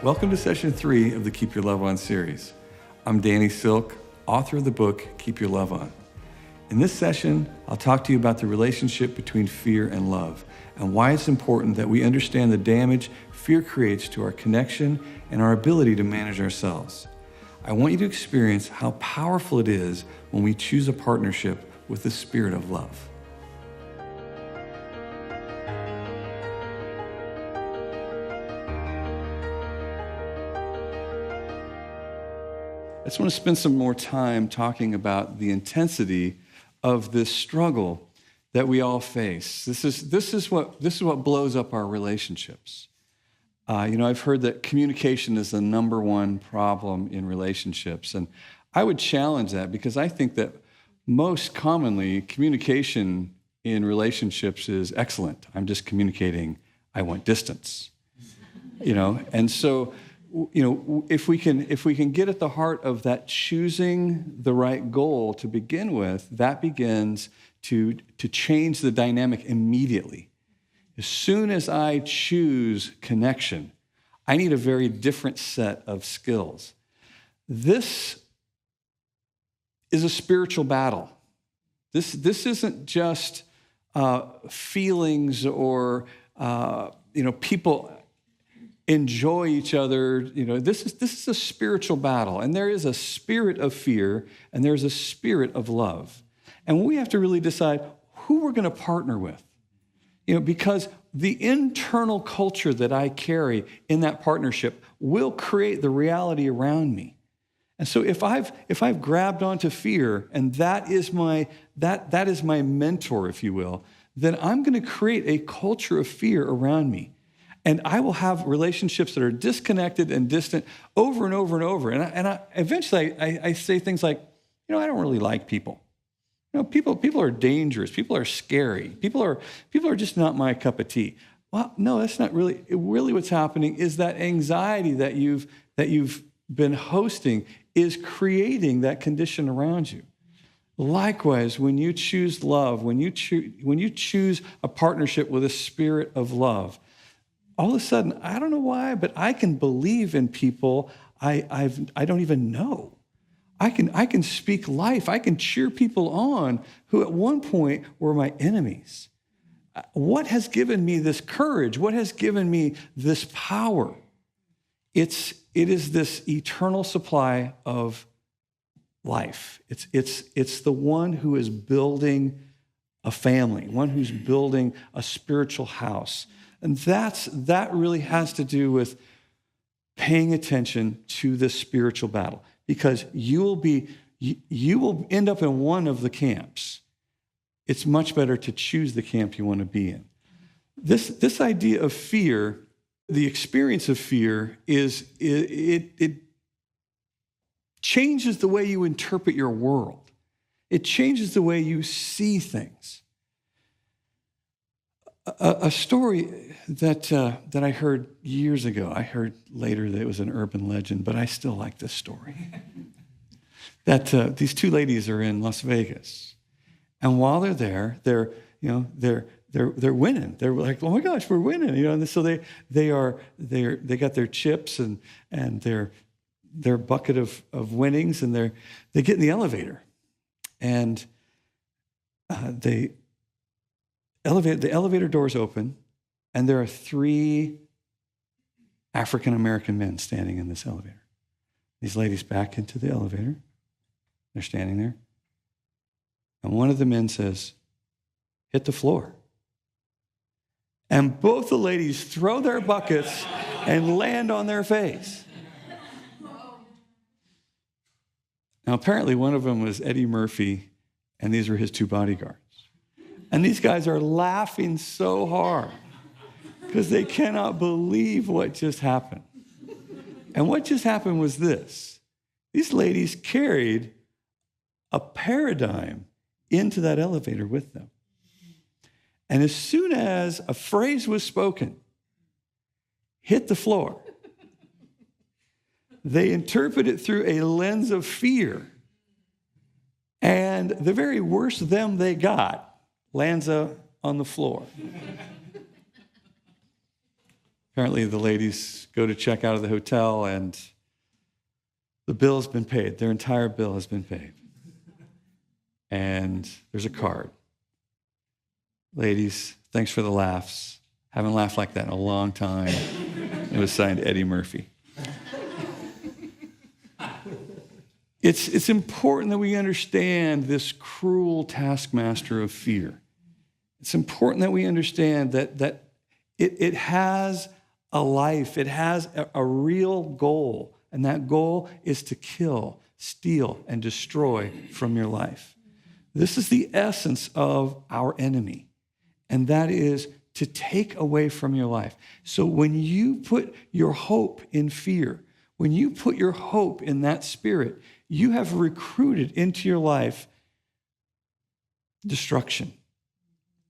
Welcome to session 3 of the Keep Your Love On series. I'm Danny Silk, author of the book, Keep Your Love On. In this session, I'll talk to you about the relationship between fear and love and why it's important that we understand the damage fear creates to our connection and our ability to manage ourselves. I want you to experience how powerful it is when we choose a partnership with the spirit of love. I just want to spend some more time talking about the intensity of this struggle that we all face. This is what blows up our relationships. I've heard that communication is the number one problem in relationships, and I would challenge that because I think that most commonly communication in relationships is excellent. I'm just communicating, I want distance. And so if we can get at the heart of that choosing the right goal to begin with, that begins to change the dynamic immediately. As soon as I choose connection, I need a very different set of skills. This is a spiritual battle. This isn't just feelings or people enjoy each other. This is a spiritual battle, and there is a spirit of fear and there's a spirit of love. And we have to really decide who we're going to partner with. Because the internal culture that I carry in that partnership will create the reality around me. And so if I've grabbed onto fear and that is my mentor, if you will, then I'm going to create a culture of fear around me. And I will have relationships that are disconnected and distant over and over and over. And eventually I say things like, I don't really like people. People are dangerous. People are scary. People are just not my cup of tea. Well, no, that's not really. Really, what's happening is that anxiety that you've been hosting is creating that condition around you. Likewise, when you choose love, when you choose a partnership with a spirit of love, all of a sudden, I don't know why, but I can believe in people I don't even know. I can speak life. I can cheer people on who at one point were my enemies. What has given me this courage? What has given me this power? It is this eternal supply of life. It's the one who is building a family, one who's building a spiritual house. And that really has to do with paying attention to this spiritual battle, because you will end up in one of the camps. It's much better to choose the camp you want to be in. This idea of fear, the experience of fear, it changes the way you interpret your world. It changes the way you see things. A story that I heard years ago, I heard later that it was an urban legend, but I still like this story. That these two ladies are in Las Vegas, and while they're there, they're winning. They're like, oh my gosh, we're winning, And so they got their chips and their bucket of winnings, and they get in the elevator, and the elevator doors open, and there are 3 African-American men standing in this elevator. These ladies back into the elevator. They're standing there. And one of the men says, hit the floor. And both the ladies throw their buckets and land on their face. Now, apparently one of them was Eddie Murphy, and these were his 2 bodyguards. And these guys are laughing so hard because they cannot believe what just happened. And what just happened was this. These ladies carried a paradigm into that elevator with them. And as soon as a phrase was spoken, hit the floor, they interpret it through a lens of fear. And the very worst them they got lands on the floor. Apparently the ladies go to check out of the hotel and the bill has been paid. Their entire bill has been paid. And there's a card. Ladies, thanks for the laughs. Haven't laughed like that in a long time. It was signed Eddie Murphy. It's important that we understand this cruel taskmaster of fear. It's important that we understand that it has a life. It has a real goal. And that goal is to kill, steal, and destroy from your life. This is the essence of our enemy. And that is to take away from your life. So when you put your hope in fear, when you put your hope in that spirit, you have recruited into your life destruction.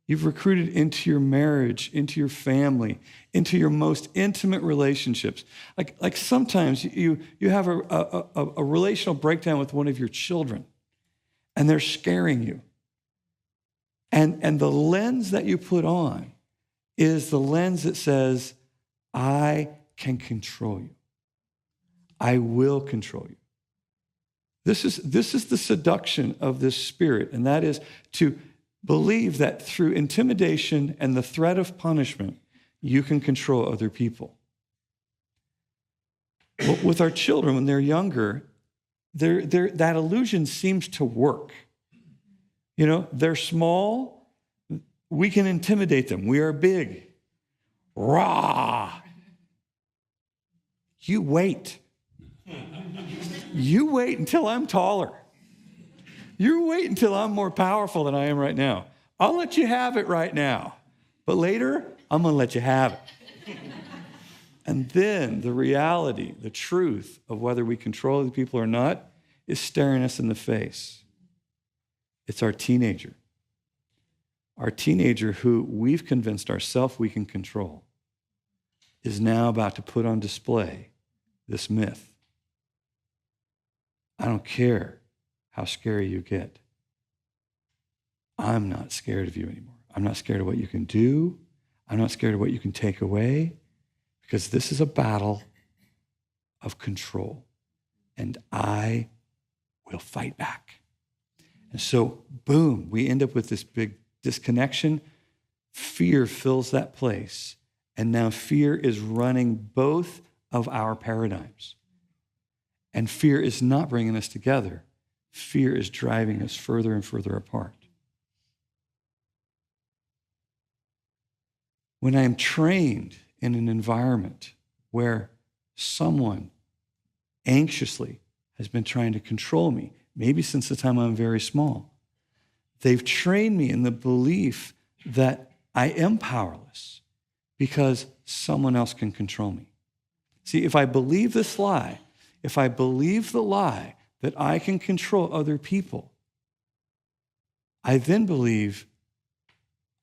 You've recruited into your marriage, into your family, into your most intimate relationships. Like sometimes you have a relational breakdown with one of your children, and they're scaring you. And the lens that you put on is the lens that says, I can control you. I will control you. This is the seduction of this spirit, and that is to believe that through intimidation and the threat of punishment, you can control other people. But with our children, when they're younger, that illusion seems to work. You know, they're small, we can intimidate them. We are big. Rah! You wait. You wait until I'm taller. You wait until I'm more powerful than I am right now. I'll let you have it right now. But later, I'm going to let you have it. And then the reality, the truth of whether we control other people or not is staring us in the face. It's our teenager. Our teenager who we've convinced ourselves we can control is now about to put on display this myth. I don't care how scary you get. I'm not scared of you anymore. I'm not scared of what you can do. I'm not scared of what you can take away, because this is a battle of control, and I will fight back. And so, boom, we end up with this big disconnection. Fear fills that place, and now fear is running both of our paradigms. And fear is not bringing us together. Fear is driving us further and further apart. When I am trained in an environment where someone anxiously has been trying to control me, maybe since the time I'm very small, they've trained me in the belief that I am powerless because someone else can control me. See, if I believe this lie, if I believe the lie that I can control other people, I then believe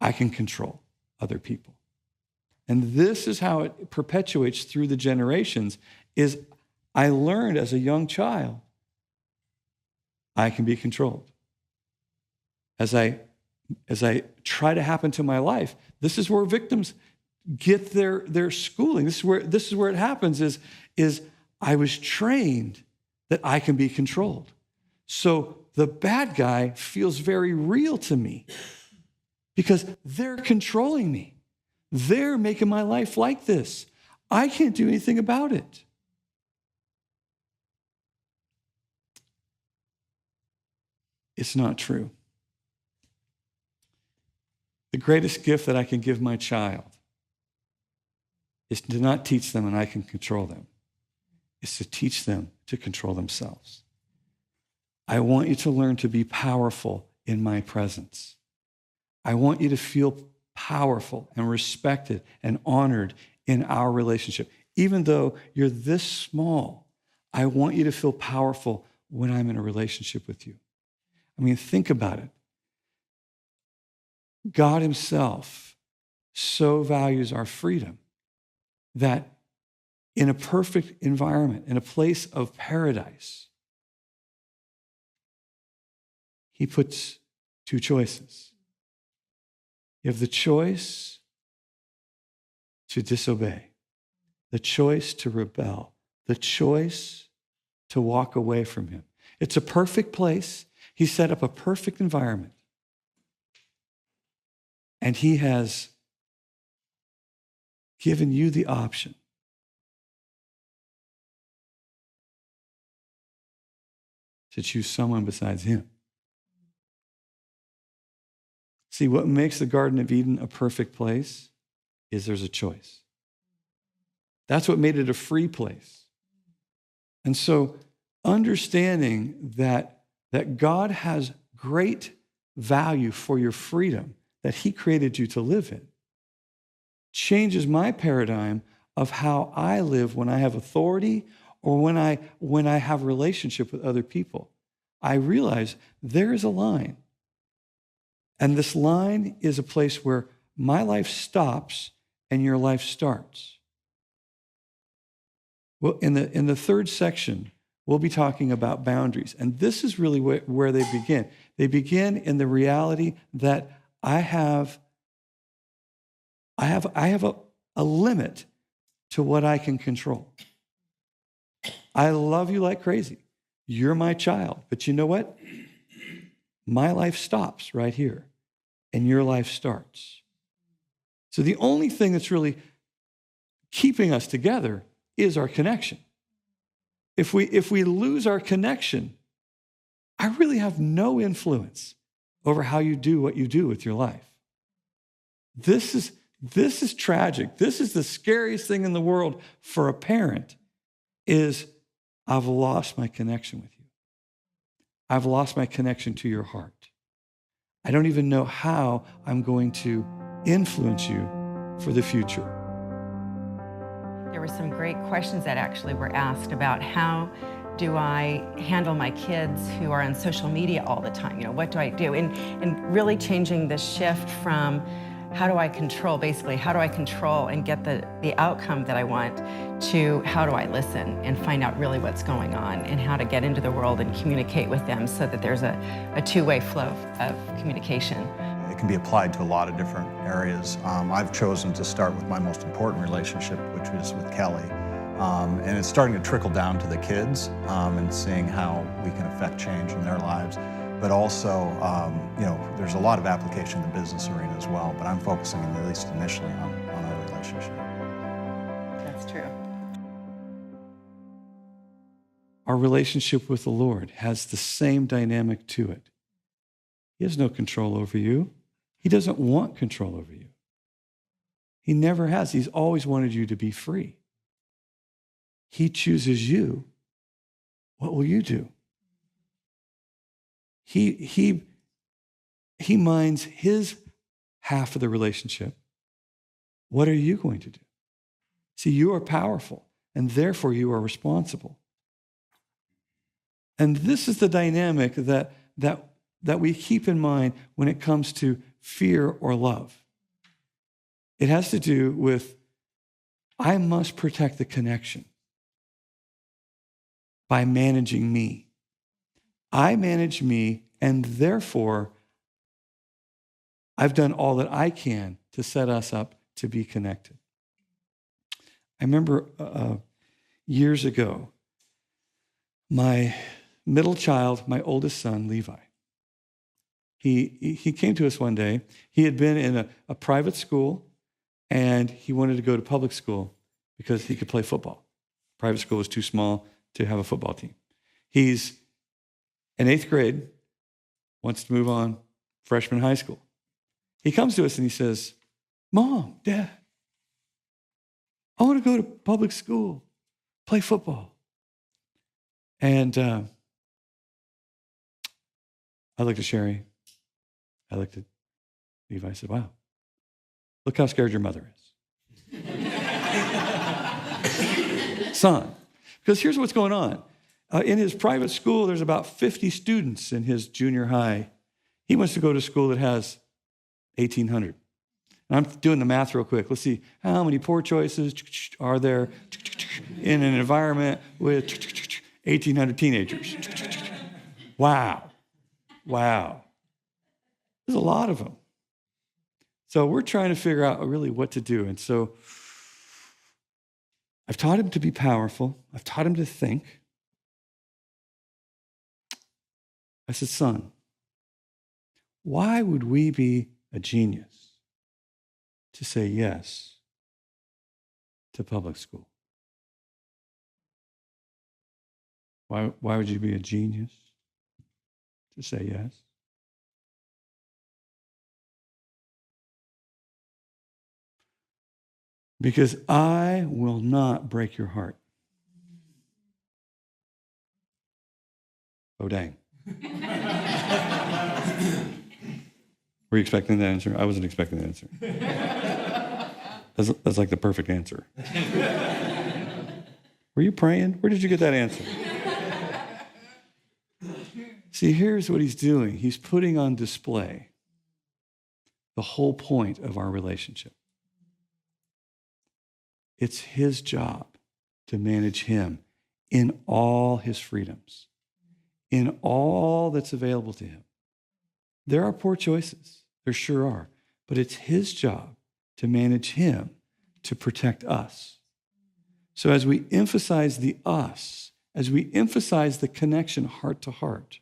I can control other people. And this is how it perpetuates through the generations, is I learned as a young child, I can be controlled. As I try to happen to my life, this is where victims get their schooling. This is where it happens is I was trained that I can be controlled. So the bad guy feels very real to me because they're controlling me. They're making my life like this. I can't do anything about it. It's not true. The greatest gift that I can give my child is to not teach them and I can control them. Is to teach them to control themselves. I want you to learn to be powerful in my presence. I want you to feel powerful and respected and honored in our relationship. Even though you're this small, I want you to feel powerful when I'm in a relationship with you. I mean, think about it. God himself so values our freedom that in a perfect environment, in a place of paradise, he puts two choices. You have the choice to disobey. the choice to rebel, the choice to walk away from him. It's a perfect place. He set up a perfect environment. And he has given you the option to choose someone besides him. See, what makes the Garden of Eden a perfect place is there's a choice. That's what made it a free place. And so understanding that God has great value for your freedom that he created you to live in changes my paradigm of how I live when I have authority or when I have a relationship with other people. I realize there is a line. And this line is a place where my life stops and your life starts. Well, in the third section, we'll be talking about boundaries. And this is really where they begin. They begin in the reality that I have a limit to what I can control. I love you like crazy. You're my child. But you know what? My life stops right here, and your life starts. So the only thing that's really keeping us together is our connection. If we lose our connection, I really have no influence over how you do what you do with your life. This is tragic. This is the scariest thing in the world for a parent is I've lost my connection with you. I've lost my connection to your heart. I don't even know how I'm going to influence you for the future. There were some great questions that actually were asked about how do I handle my kids who are on social media all the time? What do I do? And really changing the shift from how do I control and get the outcome that I want to how do I listen and find out really what's going on and how to get into the world and communicate with them so that there's a two-way flow of communication. It can be applied to a lot of different areas. I've chosen to start with my most important relationship, which is with Kelly. And it's starting to trickle down to the kids and seeing how we can affect change in their lives. But also, there's a lot of application in the business arena as well, but I'm focusing at least initially on our relationship. That's true. Our relationship with the Lord has the same dynamic to it. He has no control over you. He doesn't want control over you. He never has. He's always wanted you to be free. He chooses you. What will you do? He minds his half of the relationship. What are you going to do? See, you are powerful, and therefore you are responsible. And this is the dynamic that we keep in mind when it comes to fear or love. It has to do with, I must protect the connection by managing me. I manage me, and therefore, I've done all that I can to set us up to be connected. I remember years ago, my middle child, my oldest son, Levi, he came to us one day. He had been in a private school, and he wanted to go to public school because he could play football. Private school was too small to have a football team. He's in 8th grade, wants to move on, freshman high school. He comes to us and he says, Mom, Dad, I want to go to public school, play football. And I looked at Sherry. I looked at Levi. I said, wow, look how scared your mother is. Son, because here's what's going on. In his private school, there's about 50 students in his junior high. He wants to go to school that has 1,800. And I'm doing the math real quick. Let's see, how many poor choices are there in an environment with 1,800 teenagers? Wow. There's a lot of them. So we're trying to figure out really what to do. And so I've taught him to be powerful. I've taught him to think. I said, son, why would we be a genius to say yes to public school? Why would you be a genius to say yes? Because I will not break your heart. Oh, dang. Were you expecting that answer? I wasn't expecting that answer. That's like the perfect answer. Were you praying? Where did you get that answer? See, here's what he's doing. He's putting on display the whole point of our relationship. It's his job to manage him in all his freedoms, in all that's available to him. There are poor choices. There sure are. But it's his job to manage him, to protect us. So as we emphasize the us, as we emphasize the connection heart to heart,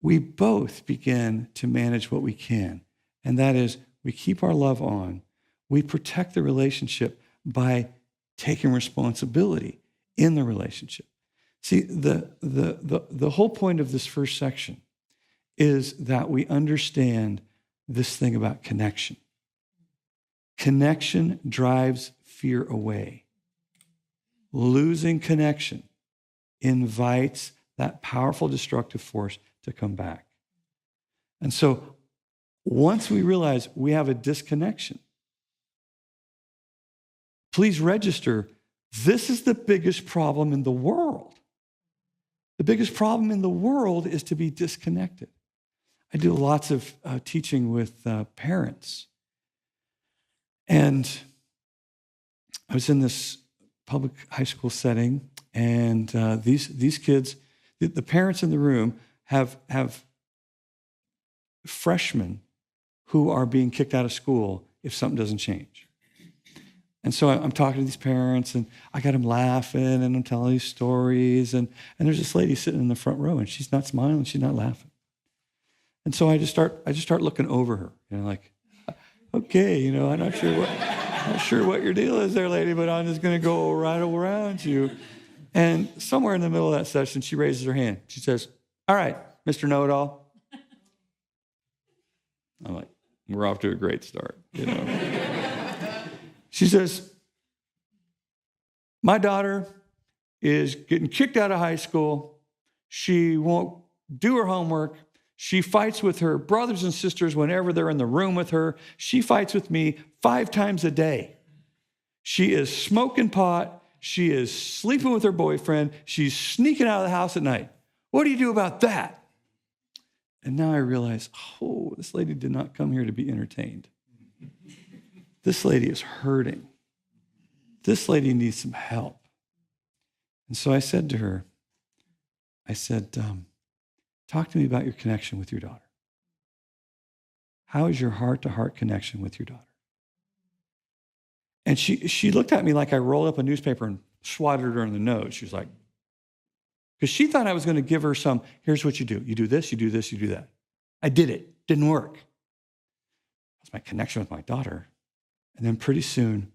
we both begin to manage what we can. And that is, we keep our love on. We protect the relationship by taking responsibility in the relationship. See, the whole point of this first section is that we understand this thing about connection. Connection drives fear away. Losing connection invites that powerful destructive force to come back. And so once we realize we have a disconnection, please register, this is the biggest problem in the world. The biggest problem in the world is to be disconnected. I do lots of teaching with parents. And I was in this public high school setting, and these kids, the parents in the room have freshmen who are being kicked out of school if something doesn't change. And so I'm talking to these parents, and I got them laughing, and I'm telling these stories, and there's this lady sitting in the front row, and she's not smiling, she's not laughing. And so I just start looking over her, like, okay, I'm not sure what your deal is there, lady, but I'm just going to go right around you. And somewhere in the middle of that session, she raises her hand. She says, all right, Mr. Know-It-All. I'm like, we're off to a great start, She says, my daughter is getting kicked out of high school. She won't do her homework. She fights with her brothers and sisters whenever they're in the room with her. She fights with me 5 times a day. She is smoking pot. She is sleeping with her boyfriend. She's sneaking out of the house at night. What do you do about that? And now I realize, this lady did not come here to be entertained. This lady is hurting. This lady needs some help. And so I said to her, talk to me about your connection with your daughter. How is your heart-to-heart connection with your daughter? And she looked at me like I rolled up a newspaper and swatted her in the nose. She was like, because she thought I was going to give her here's what you do. You do this, you do this, you do that. I did it. Didn't work. That's my connection with my daughter. And then pretty soon,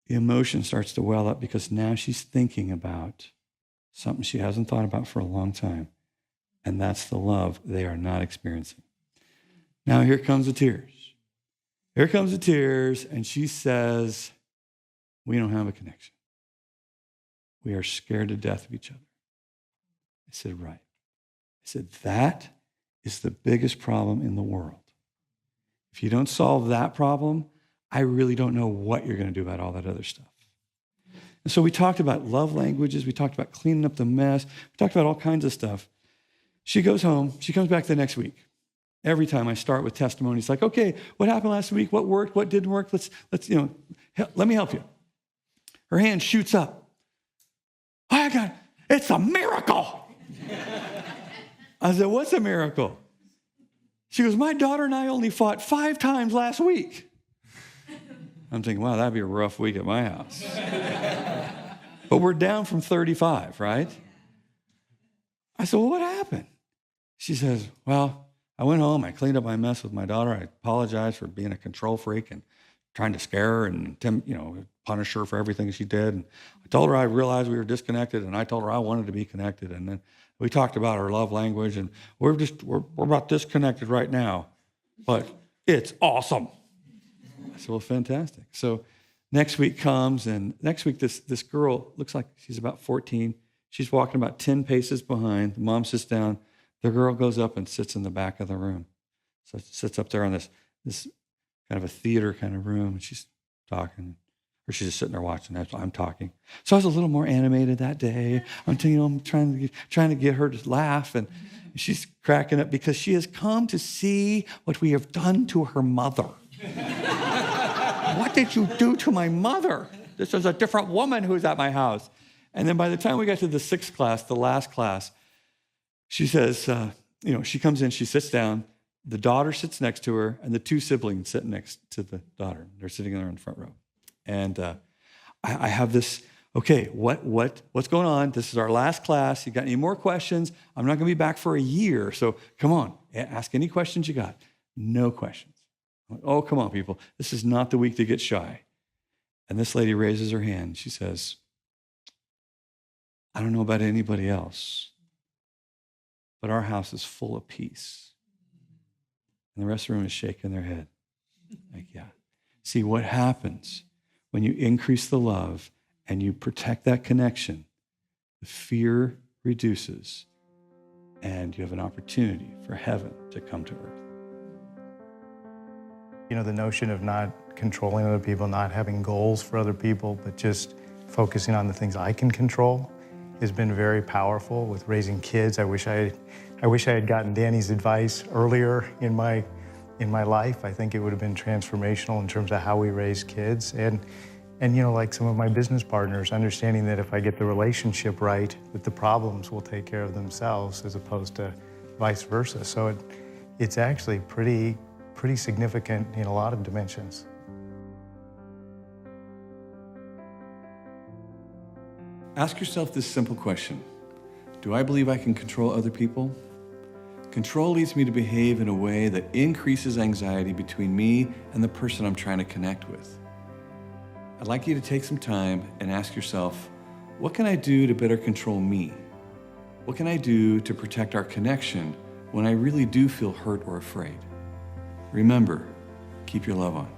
the emotion starts to well up because now she's thinking about something she hasn't thought about for a long time. And that's the love they are not experiencing. Now here comes the tears. Here comes the tears, and she says, we don't have a connection. We are scared to death of each other. I said, right. I said, that is the biggest problem in the world. If you don't solve that problem, I really don't know what you're going to do about all that other stuff. And so we talked about love languages. We talked about cleaning up the mess. We talked about all kinds of stuff. She goes home. She comes back the next week. Every time I start with testimonies, like, okay, what happened last week? What worked? What didn't work? Let's let me help you. Her hand shoots up. It's a miracle. I said, what's a miracle? She goes, my daughter and I only fought 5 times last week. I'm thinking, wow, that'd be a rough week at my house. But we're down from 35, right? I said, well, what happened? She says, well, I went home, I cleaned up my mess with my daughter. I apologized for being a control freak and trying to scare her and, punish her for everything she did. And I told her I realized we were disconnected, and I told her I wanted to be connected. And then we talked about our love language, and we're about disconnected right now, but it's awesome. I said, well, fantastic. So next week comes, and next week this girl looks like she's about 14. She's walking about 10 paces behind. The mom sits down. The girl goes up and sits in the back of the room. So she sits up there on this kind of a theater kind of room, and she's talking, or she's just sitting there watching. I'm talking. So I was a little more animated that day. I'm trying to get her to laugh, and she's cracking up because she has come to see what we have done to her mother. What did you do to my mother? This is a different woman who's at my house. And then by the time we got to the 6th class, the last class, she says, she comes in, she sits down, the daughter sits next to her, and the 2 siblings sit next to the daughter. They're sitting there in the front row. And I have this, okay, what's going on? This is our last class. You got any more questions? I'm not going to be back for a year, so come on, ask any questions you got. No questions. Oh, come on, people. This is not the week to get shy. And this lady raises her hand. She says, I don't know about anybody else, but our house is full of peace. And the rest of the room is shaking their head. Like, yeah. See, what happens when you increase the love and you protect that connection, the fear reduces, and you have an opportunity for heaven to come to earth. The notion of not controlling other people, not having goals for other people, but just focusing on the things I can control has been very powerful with raising kids. I wish I had gotten Danny's advice earlier in my life. I think it would have been transformational in terms of how we raise kids. And like some of my business partners, understanding that if I get the relationship right, that the problems will take care of themselves as opposed to vice versa. So it's actually pretty significant in a lot of dimensions. Ask yourself this simple question. Do I believe I can control other people? Control leads me to behave in a way that increases anxiety between me and the person I'm trying to connect with. I'd like you to take some time and ask yourself, what can I do to better control me? What can I do to protect our connection when I really do feel hurt or afraid? Remember, keep your love on.